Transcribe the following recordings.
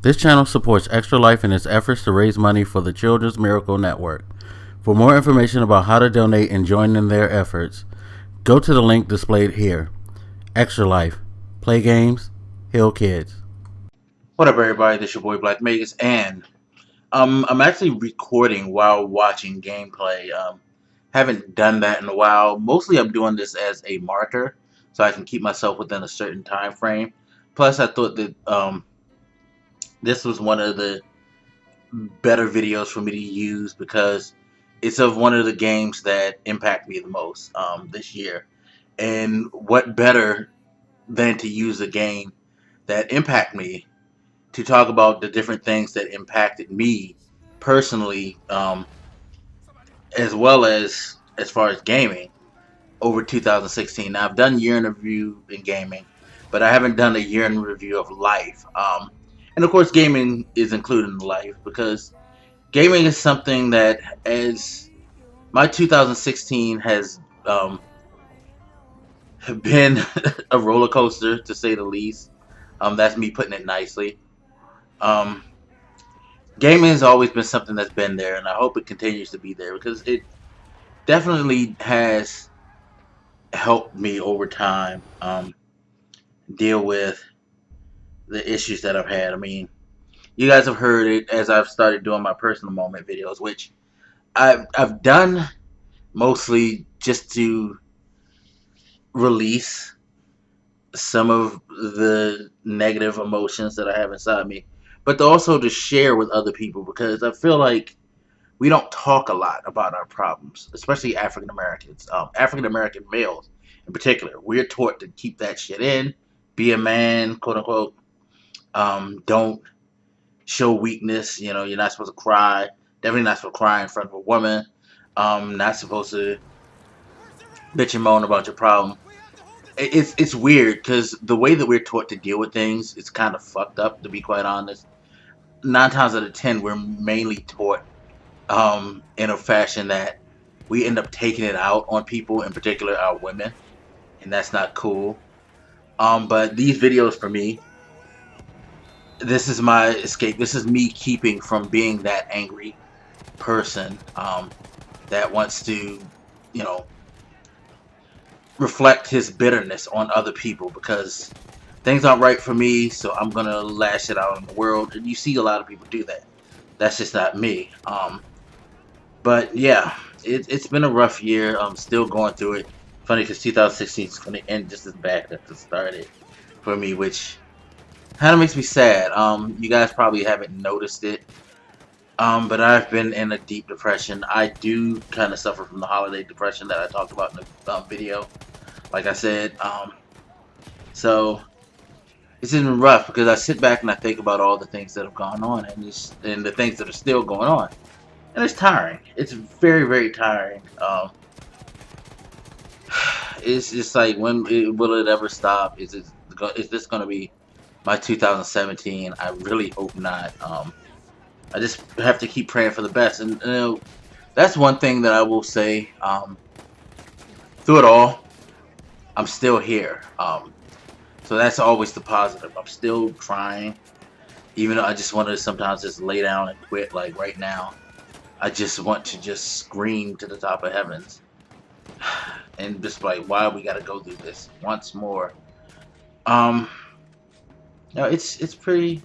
This channel supports Extra Life in its efforts to raise money for the Children's Miracle Network. For more information about how to donate and join in their efforts, go to the link displayed here. Extra Life. Play games, heal kids. What up, everybody? This is your boy Black Magus, and I'm actually recording while watching gameplay. Haven't done that in a while. Mostly I'm doing this as a marker, so I can keep myself within a certain time frame. Plus, I thought that this was one of the better videos for me to use because it's of one of the games that impact me the most this year. And what better than to use a game that impact me to talk about the different things that impacted me personally, as well as far as gaming over 2016. Now, I've done year in review in gaming, but I haven't done a year in review of life. And of course, gaming is included in life because gaming is something that, as my 2016 has been a roller coaster, to say the least. That's me putting it nicely. Gaming has always been something that's been there, and I hope it continues to be there because it definitely has helped me over time deal with the issues that I've had. I mean, you guys have heard it as I've started doing my personal moment videos, which I've done mostly just to release some of the negative emotions that I have inside me, but also to share with other people because I feel like we don't talk a lot about our problems, especially African Americans, African American males in particular. We're taught to keep that shit in, be a man, quote unquote. Don't show weakness. You know, you're not supposed to cry. Definitely not supposed to cry in front of a woman. Not supposed to bitch and moan about your problem. It's weird because the way that we're taught to deal with things is kind of fucked up, to be quite honest. 9 times out of 10, we're mainly taught in a fashion that we end up taking it out on people, in particular our women, and that's not cool. But these videos for me, this is my escape. This is me keeping from being that angry person that wants to, you know, reflect his bitterness on other people because things aren't right for me, so I'm gonna lash it out on the world. And you see a lot of people do that. That's just not me. But yeah, it's been a rough year. I'm still going through it. Funny because 2016 is going to end just as bad as it started for me, which kind of makes me sad. You guys probably haven't noticed it, but I've been in a deep depression. I do kind of suffer from the holiday depression that I talked about in the video, like I said. So it's been rough because I sit back and I think about all the things that have gone on and the things that are still going on, and it's tiring. It's very, very tiring. It's just like, will it ever stop? Is this going to be my 2017? I really hope not. I just have to keep praying for the best, and you know, that's one thing that I will say. Through it all, I'm still here. So that's always the positive. I'm still trying, even though I just want to sometimes just lay down and quit. Like right now, I just want to just scream to the top of heavens, and just like, why we got to go through this once more? No, it's pretty.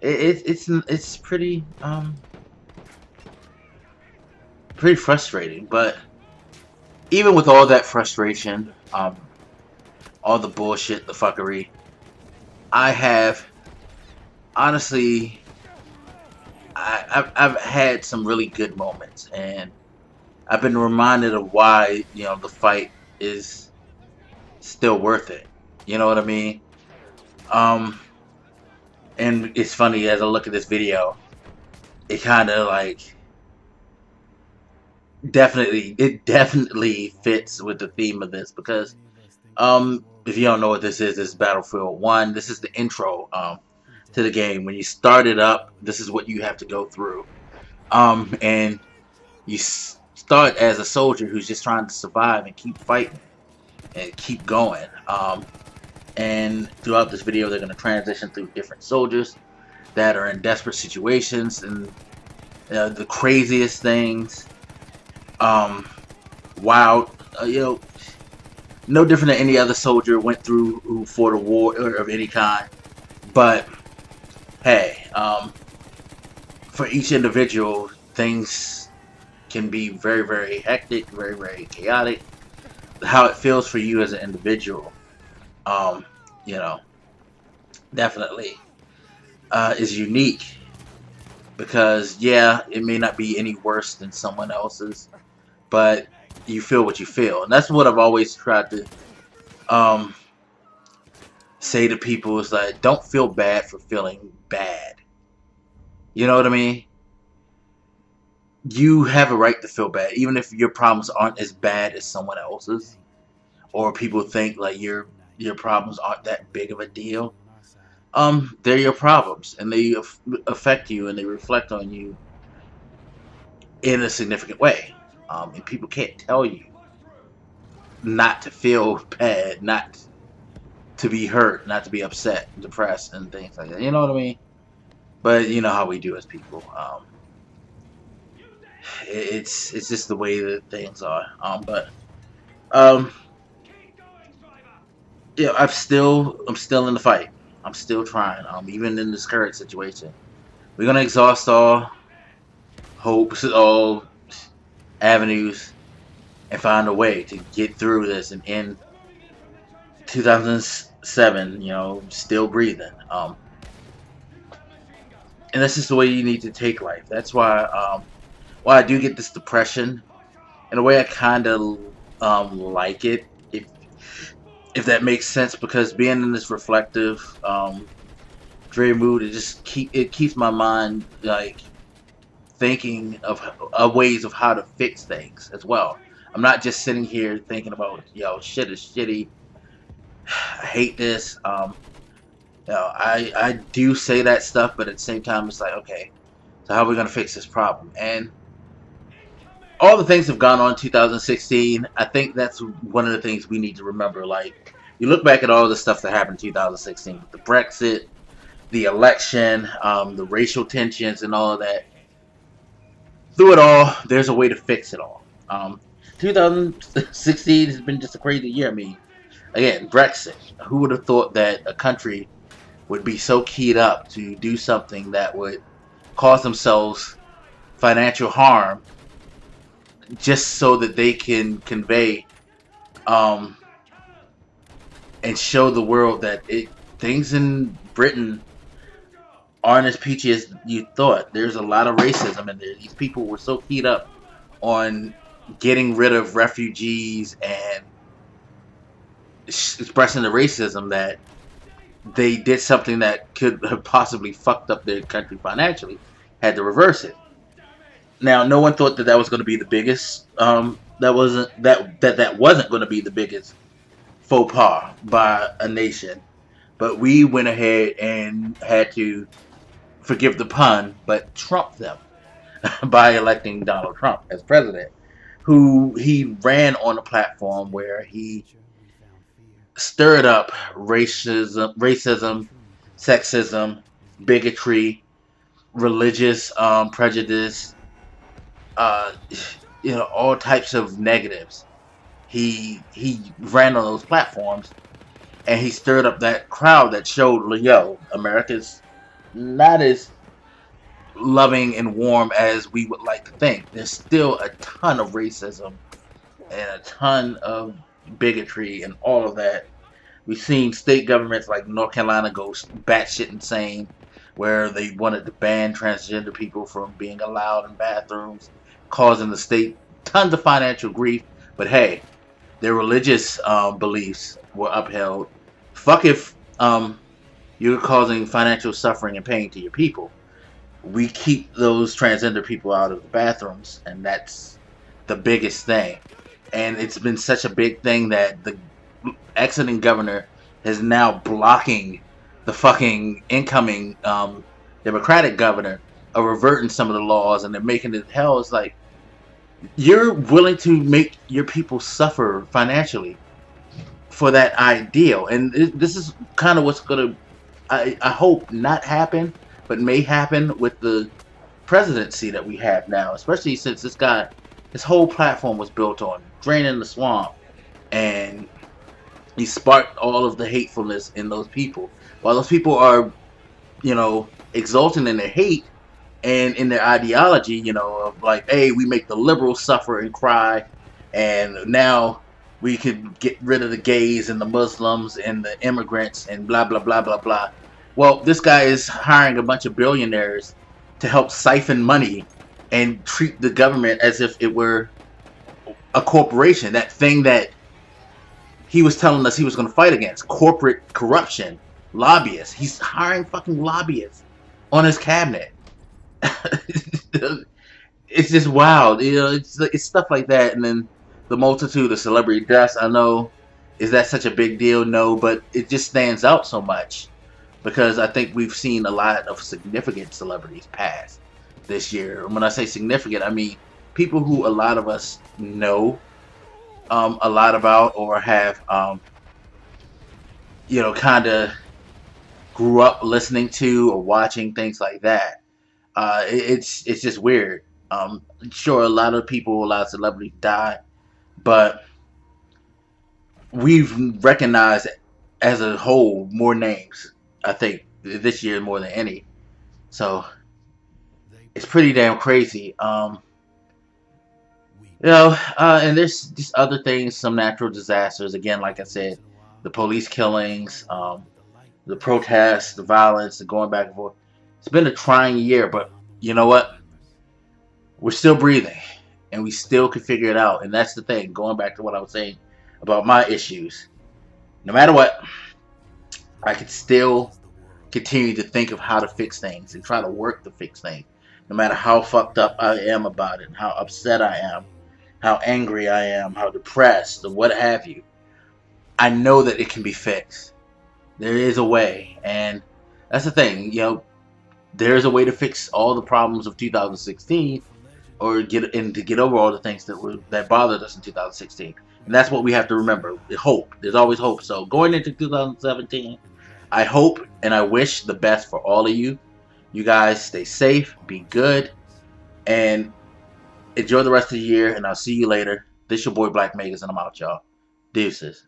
It's pretty pretty frustrating. But even with all that frustration, all the bullshit, the fuckery, I have honestly, I've had some really good moments, and I've been reminded of why, you know, the fight is still worth it. You know what I mean? And it's funny, as I look at this video, it kind of like definitely fits with the theme of this because if you don't know what this is Battlefield 1. This is the intro to the game. When you start it up, this is what you have to go through. And you start as a soldier who's just trying to survive and keep fighting and keep going. And throughout this video, they're going to transition through different soldiers. that are in desperate situations and the craziest things. Wild, no different than any other soldier went through who fought a war of any kind. But hey, for each individual, things can be very, very hectic, very, very chaotic. How it feels for you as an individual, definitely is unique, because yeah, it may not be any worse than someone else's, but you feel what you feel. And that's what I've always tried to say to people, is like, don't feel bad for feeling bad. You know what I mean? You have a right to feel bad, even if your problems aren't as bad as someone else's, or people think like your problems aren't that big of a deal. They're your problems, and they affect you, and they reflect on you in a significant way. And people can't tell you not to feel bad, not to be hurt, not to be upset, depressed, and things like that. You know what I mean? But you know how we do as people. It's just the way that things are. Yeah, I'm still in the fight. I'm still trying. Even in this current situation, we're gonna exhaust all hopes, all avenues, and find a way to get through this and end 2007. Still breathing. And that's just the way you need to take life. That's why I do get this depression. In a way, I kind of like it, if that makes sense, because being in this reflective, dreary mood, it keeps my mind like thinking of ways of how to fix things as well. I'm not just sitting here thinking about shit is shitty, I hate this. I do say that stuff, but at the same time, it's like, okay, so how are we gonna fix this problem? And all the things have gone on in 2016. I think that's one of the things we need to remember. Like, you look back at all the stuff that happened in 2016, the Brexit, the election, the racial tensions, and all of that. Through it all, there's a way to fix it all. 2016 has been just a crazy year. I mean, again, Brexit. Who would have thought that a country would be so keyed up to do something that would cause themselves financial harm just so that they can convey and show the world that things in Britain aren't as peachy as you thought. There's a lot of racism in there. These people were so keyed up on getting rid of refugees and expressing the racism that they did something that could have possibly fucked up their country financially, had to reverse it. Now, no one thought that was going to be the biggest. That wasn't going to be the biggest faux pas by a nation, but we went ahead and had to, forgive the pun, but trump them by electing Donald Trump as president, who he ran on a platform where he stirred up racism, sexism, bigotry, religious prejudice, all types of negatives. He ran on those platforms, and he stirred up that crowd that showed, America's not as loving and warm as we would like to think. There's still a ton of racism and a ton of bigotry and all of that. We've seen state governments like North Carolina go batshit insane, where they wanted to ban transgender people from being allowed in bathrooms, causing the state tons of financial grief. But hey, their religious beliefs were upheld. Fuck if you're causing financial suffering and pain to your people. We keep those transgender people out of the bathrooms, and that's the biggest thing. And it's been such a big thing that the exiting governor is now blocking the fucking incoming Democratic governor of reverting some of the laws, and they're making it hell. It's like, you're willing to make your people suffer financially for that ideal, and this is kind of what's gonna, I hope, not happen. but may happen with the presidency that we have now, especially since his whole platform was built on draining the swamp, and he sparked all of the hatefulness in those people. While those people are, exulting in their hate and in their ideology, of like, hey, we make the liberals suffer and cry, and now we can get rid of the gays and the Muslims and the immigrants and blah, blah, blah, blah, blah. Well, this guy is hiring a bunch of billionaires to help siphon money and treat the government as if it were a corporation. That thing that he was telling us he was going to fight against. Corporate corruption. Lobbyists. He's hiring fucking lobbyists on his cabinet. It's just wild. It's stuff like that. And then the multitude of celebrity deaths. I know, is that such a big deal? No, but it just stands out so much because I think we've seen a lot of significant celebrities pass this year. And when I say significant, I mean people who a lot of us know a lot about, or have kind of grew up listening to or watching, things like that. It's just weird. Sure, a lot of celebrities die, but we've recognized as a whole more names, I think, this year more than any. So it's pretty damn crazy. And there's these other things, some natural disasters. Again, like I said, the police killings, the protests, the violence, the going back and forth. It's been a trying year, but you know what? We're still breathing, and we still can figure it out. And that's the thing, going back to what I was saying about my issues. No matter what, I can still continue to think of how to fix things and try to work to fix things. No matter how fucked up I am about it, how upset I am, how angry I am, how depressed, or what have you. I know that it can be fixed. There is a way, and that's the thing. There is a way to fix all the problems of 2016, or to get over all the things that bothered us in 2016. And that's what we have to remember. Hope. There's always hope. So going into 2017, I hope and I wish the best for all of you. You guys stay safe, be good, and enjoy the rest of the year. And I'll see you later. This your boy Black Magus, and I'm out, y'all. Deuces.